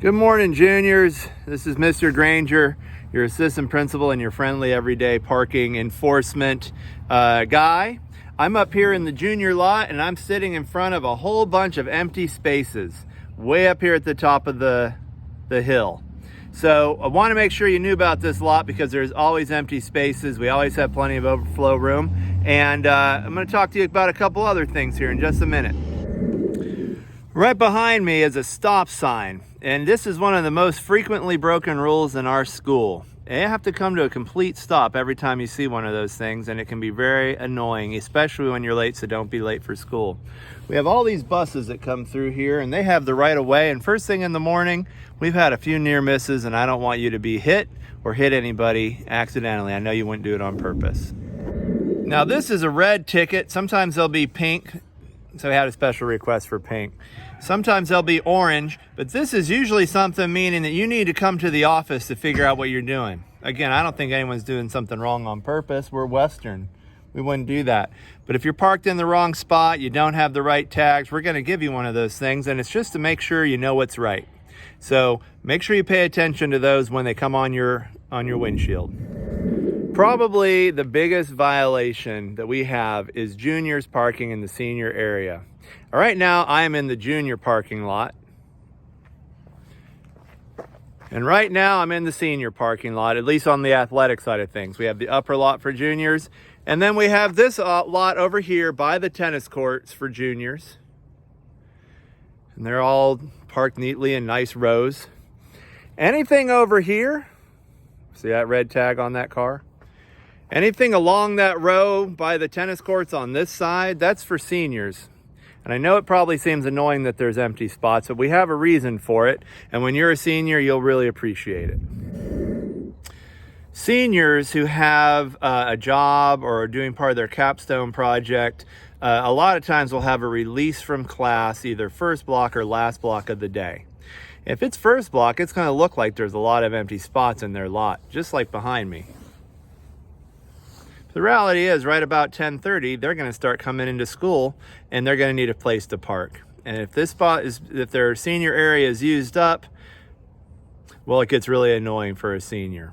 Good morning, juniors. This is Mr. Granger, your assistant principal and your friendly everyday parking enforcement guy. I'm up here in the junior lot and I'm sitting in front of a whole bunch of empty spaces way up here at the top of the hill. So I want to make sure you knew about this lot because there's always empty spaces. We always have plenty of overflow room. And I'm going to talk to you about a couple other things here in just a minute. Right behind me is a stop sign, and this is one of the most frequently broken rules in our school. You have to come to a complete stop every time you see one of those things, and it can be very annoying, especially when you're late, so don't be late for school. We have all these buses that come through here, and they have the right of way, and first thing in the morning, we've had a few near misses, and I don't want you to be hit or hit anybody accidentally. I know you wouldn't do it on purpose. Now, this is a red ticket. Sometimes they'll be pink. So we had a special request for pink. Sometimes they'll be orange, but this is usually something meaning that you need to come to the office to figure out what you're doing. Again, I don't think anyone's doing something wrong on purpose. We're Western. We wouldn't do that. But if you're parked in the wrong spot, you don't have the right tags, we're going to give you one of those things, and it's just to make sure you know what's right. So make sure you pay attention to those when they come on your windshield. Probably the biggest violation that we have is juniors parking in the senior area. Right now, I am in the junior parking lot. And right now, I'm in the senior parking lot, at least on the athletic side of things. We have the upper lot for juniors. And then we have this lot over here by the tennis courts for juniors. And they're all parked neatly in nice rows. Anything over here, see that red tag on that car? Anything along that row by the tennis courts on this side, that's for seniors. And I know it probably seems annoying that there's empty spots, but we have a reason for it. And when you're a senior, you'll really appreciate it. Seniors who have a job or are doing part of their capstone project, a lot of times will have a release from class, either first block or last block of the day. If it's first block, it's going to look like there's a lot of empty spots in their lot, just like behind me. The reality is, right about 10:30, they're going to start coming into school and they're going to need a place to park. And if if their senior area is used up, well, it gets really annoying for a senior.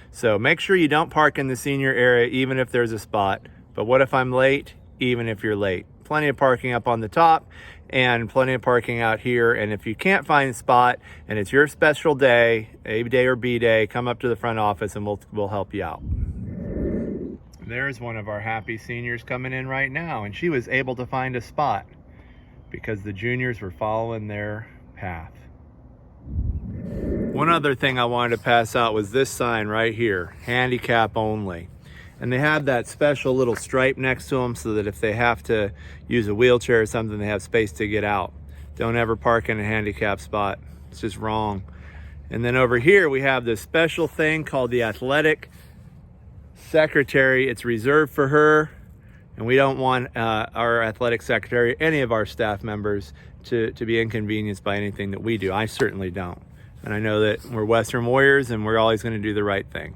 So make sure you don't park in the senior area, even if there's a spot. But what if I'm late? Even if you're late. Plenty of parking up on the top and plenty of parking out here. And if you can't find a spot and it's your special day, A day or B day, come up to the front office and we'll help you out. There's one of our happy seniors coming in right now, and she was able to find a spot because the juniors were following their path. One other thing I wanted to pass out was this sign right here, handicap only. And they have that special little stripe next to them so that if they have to use a wheelchair or something, they have space to get out. Don't ever park in a handicap spot. It's just wrong. And then over here, we have this special thing called the athletic secretary. It's reserved for her, and we don't want our athletic secretary, any of our staff members, to be inconvenienced by anything that we do. I certainly don't. And I know that we're Western warriors and we're always going to do the right thing.